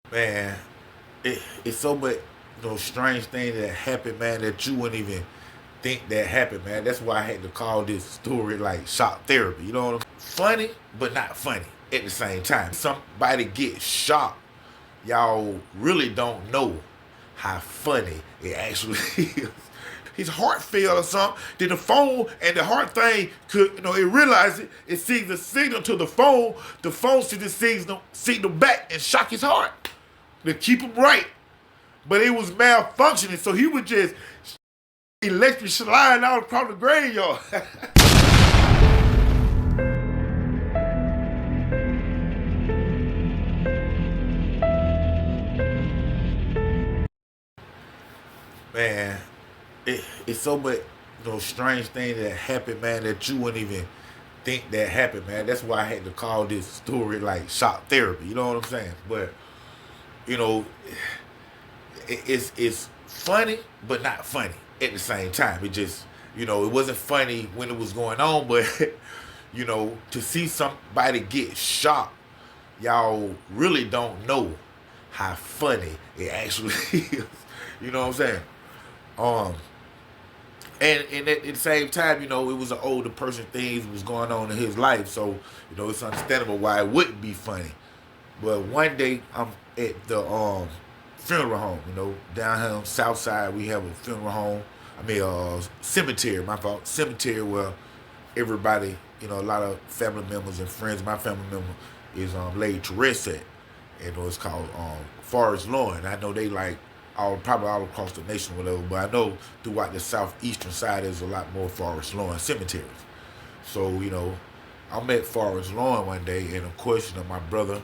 Man, it's so much strange things that happen, man, that you wouldn't even think that happened, man. That's why I had to call this story like shock therapy. You know what I'm Funny, but not funny at the same time. Somebody gets shocked, y'all really don't know how funny it actually is. His heart failed or something. Then the phone and the heart thing could, it realized it. It sees the signal to the phone. The phone sees the signal back and shock his heart to keep him right. But it was malfunctioning, so he was just electric sliding out across the graveyard. Man, it's so much strange things that happen, man, that you wouldn't even think that happened, man. That's why I had to call this story like shock therapy. You know what I'm saying? But you know, it's funny, but not funny at the same time. It just it wasn't funny when it was going on, but to see somebody get shocked, y'all really don't know how funny it actually is. You know what I'm saying? Um, and at the same time, it was an older person. Things was going on in his life, so it's understandable why it wouldn't be funny. But one day I'm at the funeral home. Down here on the South Side we have a funeral home. I mean, cemetery. My fault. Cemetery where everybody, a lot of family members and friends. My family member is laid to rest at. It's called Forest Lawn. I know they like probably all across the nation, or whatever. But I know throughout the southeastern side there's a lot more Forest Lawn cemeteries. So I'm at Forest Lawn one day, and of course, my brother,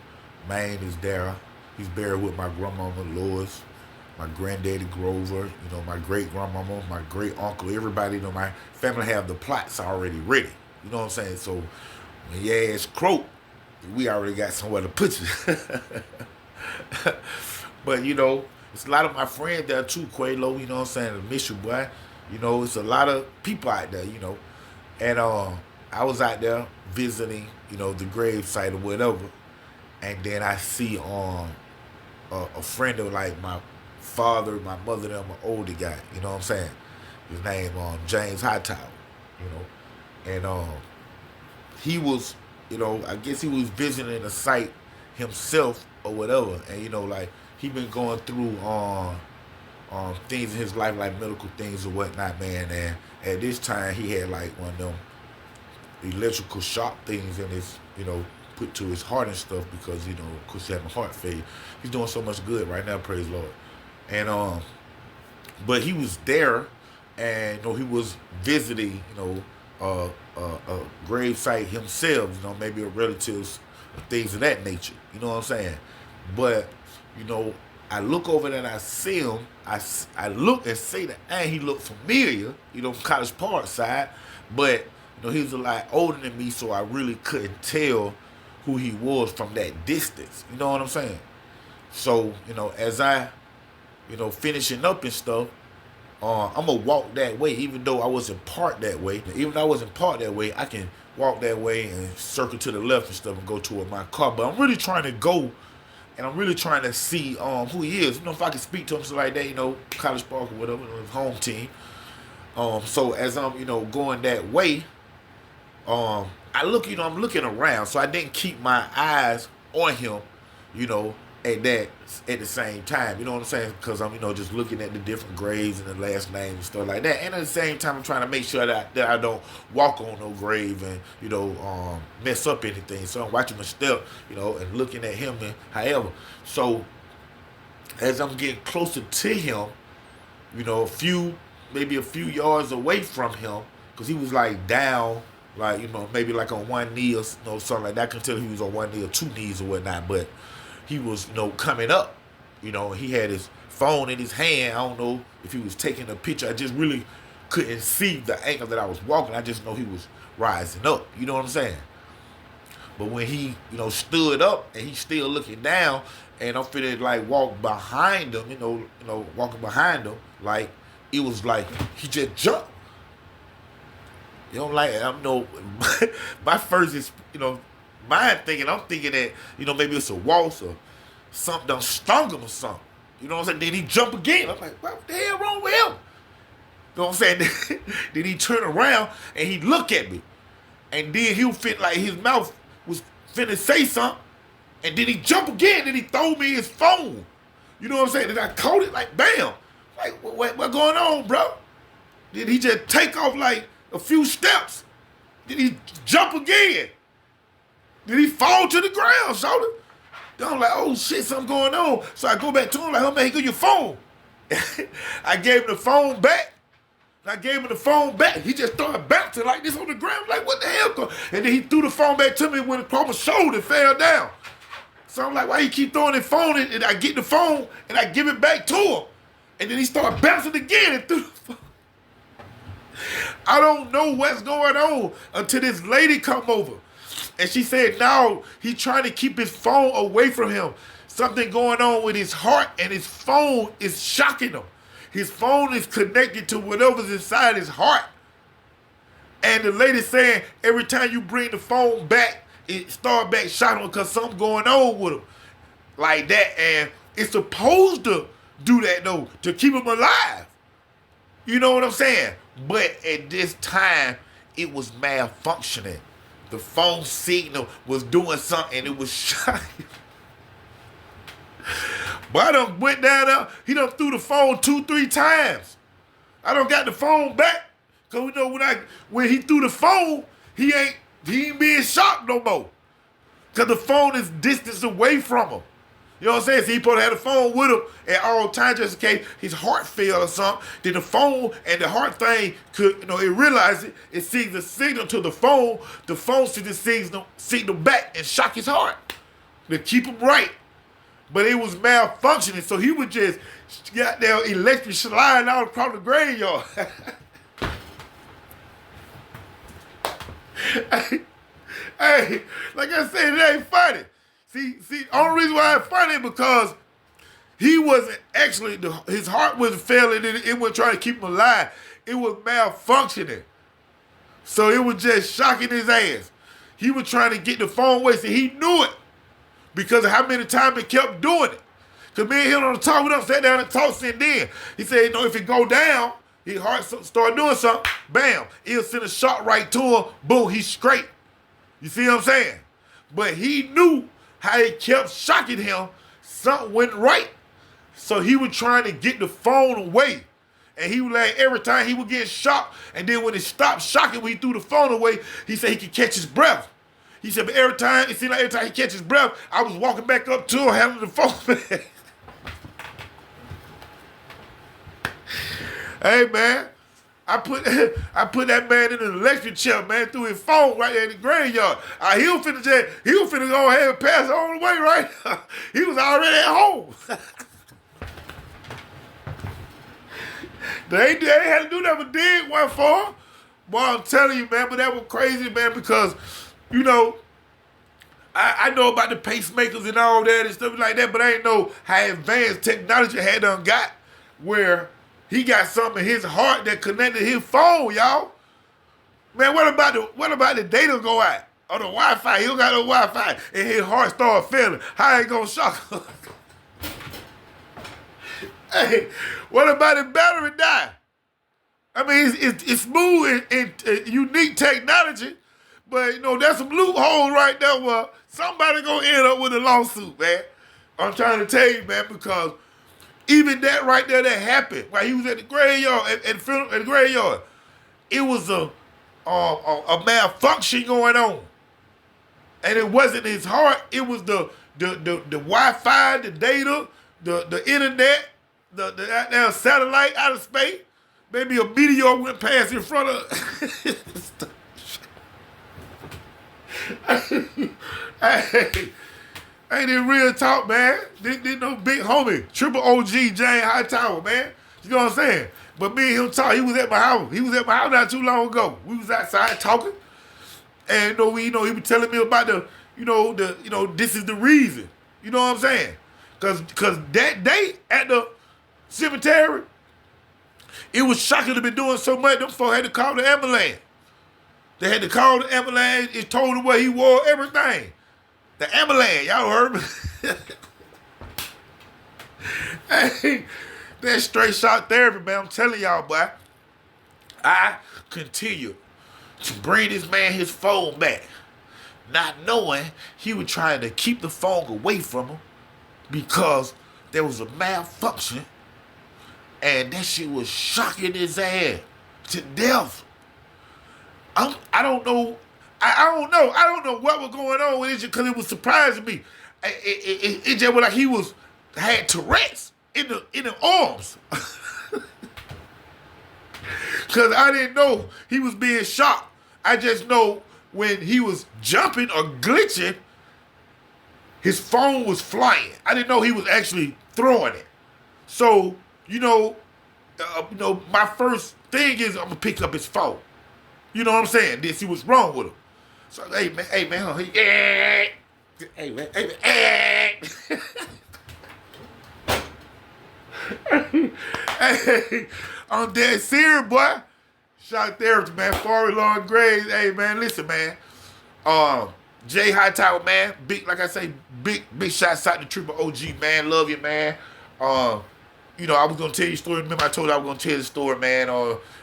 Maine, is there. He's buried with my grandmama Lois, my granddaddy Grover, my great grandmama, my great uncle, everybody. My family have the plots already ready. You know what I'm saying? So when your ass croak, we already got somewhere to put you. But it's a lot of my friends there too, Quelo. You know what I'm saying? I miss you, boy. It's a lot of people out there. And I was out there visiting, the grave site or whatever, and then I see a friend of like my father, my mother, and my older guy. You know what I'm saying? His name James Hightower. And he was, I guess he was visiting a site himself or whatever, and like he been going through things in his life like medical things or whatnot, man. And at this time he had like one of them electrical shock things in his, put to his heart and stuff because, of course, he having heart failure. He's doing so much good right now, praise Lord. And but he was there, and he was visiting, a grave site himself, maybe a relatives, things of that nature. You know what I'm saying? But I look over there and I see him. I look and say that, and he looked familiar, from College Park side, but he was a lot older than me, so I really couldn't tell who he was from that distance. You know what I'm saying? So, as I, finishing up and stuff, I'm gonna walk that way, even though I wasn't parked that way. Even though I wasn't parked that way, I can walk that way and circle to the left and stuff and go toward my car. But I'm really trying to go, and I'm really trying to see who he is. If I can speak to him, so like that, College Park or whatever, his home team. So as I'm, going that way, I look, I'm looking around, so I didn't keep my eyes on him, you know, at the same time. You know what I'm saying? Because I'm, just looking at the different grades and the last names and stuff like that. And at the same time, I'm trying to make sure that I don't walk on no grave and mess up anything. So I'm watching my step, and looking at him and however. So as I'm getting closer to him, maybe a few yards away from him, because he was like down, like maybe like on one knee or something like that. I can tell he was on one knee or two knees or whatnot, but he was coming up. He had his phone in his hand. I don't know if he was taking a picture. I just really couldn't see the angle that I was walking. I just know he was rising up. You know what I'm saying? But when he stood up and he's still looking down, and I'm finna like walk behind him, walking behind him, like it was like he just jumped. Like I'm my first is mind thinking. I'm thinking that maybe it's a waltz or something done stung him or something. You know what I'm saying? Then he jump again. I'm like, what the hell wrong with him? You know what I'm saying? Then he turn around and he look at me. And then he fit like his mouth was finna say something. And then he jump again and he throw me his phone. You know what I'm saying? And I caught it like bam. Like, what going on, bro? Then he just take off like a few steps. Then he jump again. Then he fall to the ground, shoulder. Then I'm like, oh shit, something going on. So I go back to him like, oh man, here go your phone. I gave him the phone back. I gave him the phone back. He just started bouncing like this on the ground. Like, what the hell? And then he threw the phone back to me when it across my shoulder and fell down. So I'm like, why you keep throwing his phone? And I get the phone and I give it back to him. And then he started bouncing again and threw the phone. I don't know what's going on until this lady come over. And she said, no, he's trying to keep his phone away from him. Something going on with his heart and his phone is shocking him. His phone is connected to whatever's inside his heart. And the lady saying, every time you bring the phone back, it start back shocking him because something going on with him. Like that. And it's supposed to do that, though, to keep him alive. You know what I'm saying? But at this time, it was malfunctioning. The phone signal was doing something and it was shocking. But I done went down there, he done threw the phone 2-3 times. I done got the phone back. Cause you know when he threw the phone, he ain't being shocked no more. Cause the phone is distance away from him. You know what I'm saying? So he supposed to have the phone with him at all times just in case his heart failed or something. Then the phone and the heart thing could, it realized it sends a signal to the phone sends the signal back and shock his heart to keep him right. But it was malfunctioning, so he would just got there electric sliding out across the graveyard. Hey, like I said, it ain't funny. See, only reason why it's funny is because he wasn't actually, his heart wasn't failing, it wasn't trying to keep him alive. It was malfunctioning. So it was just shocking his ass. He was trying to get the phone away, so he knew it. Because of how many times he kept doing it. Because me and him on the talk with him, sat down and talked, and then he said, if it go down, his heart start doing something, bam, it'll send a shot right to him, boom, he's straight. You see what I'm saying? But he knew how it kept shocking him, something went right. So he was trying to get the phone away. And he was like, every time he would get shocked, and then when it stopped shocking, when he threw the phone away, he said he could catch his breath. He said, but it seemed like every time he catches his breath, I was walking back up to him, handling the phone back. Hey, man, I put that man in an electric chair, man, through his phone right there in the graveyard. He was finna go ahead and pass all the way, right? He was already at home. They ain't had to do that, but did one for him. Boy, I'm telling you, man, but that was crazy, man, because I know about the pacemakers and all that and stuff like that, but I ain't know how advanced technology had done got where he got something in his heart that connected his phone, y'all. Man, what about the data go out? Or the Wi-Fi? He don't got no Wi-Fi and his heart start failing. How ain't gonna shock him? Hey, what about the battery die? I mean, it's smooth and unique technology. But, there's some loophole right there where somebody gonna end up with a lawsuit, man. I'm trying to tell you, man, because even that right there that happened while he was at the graveyard, at the graveyard, it was a malfunction going on. And it wasn't his heart, it was the Wi-Fi, the data, the internet, the satellite out of space. Maybe a meteor went past in front of Hey, ain't it real talk, man? This no big homie, triple OG James Hightower, man. You know what I'm saying? But me and him talk. He was at my house. He was at my house not too long ago. We was outside talking, and he was telling me about this is the reason. You know what I'm saying? Cause that day at the cemetery, it was shocking to be doing so much. Them folks had to call the ambulance. They had to call the ambulance. It told him where he was, everything. The ambulance, y'all heard me? Hey, that's straight shot therapy, man. I'm telling y'all, boy. I continue to bring this man his phone back, not knowing he was trying to keep the phone away from him because there was a malfunction, and that shit was shocking his ass to death. I don't know. I don't know. I don't know what was going on with it because it was surprising me. It just was like he had Tourette's in the arms. Because I didn't know he was being shocked. I just know when he was jumping or glitching, his phone was flying. I didn't know he was actually throwing it. So, my first thing is I'm going to pick up his phone. You know what I'm saying? To see what's wrong with him. So, hey, man, hey, man, hey, I'm dead serious, boy. Shout therapy, man. Forward long grades. Hey, man, listen, man. Jay Hightower, man. Big, like I say, big shots out to Triple OG, man. Love you, man. I was gonna tell you a story. Remember, I told you I was gonna tell the story, man.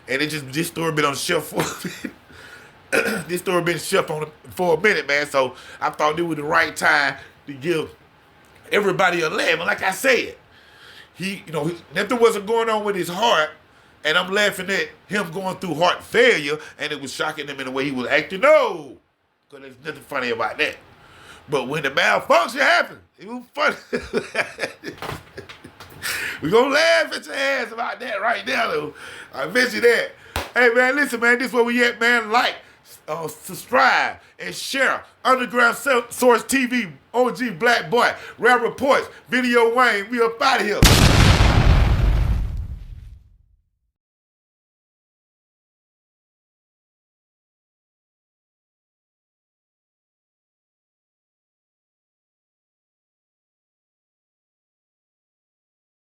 And this story been on the shelf for a minute. This story been shelf for a minute, man. So I thought it was the right time to give everybody a laugh. And like I said, nothing wasn't going on with his heart, and I'm laughing at him going through heart failure, and it was shocking him in the way he was acting. No, because there's nothing funny about that. But when the malfunction happened, it was funny. We're going to laugh at your ass about that right now, though. I bet you that. Hey, man, listen, man, this is where we at, man. Like, subscribe, and share. Underground Source TV, OG Black Boy, Rare Reports, Video Wayne. We up out of here.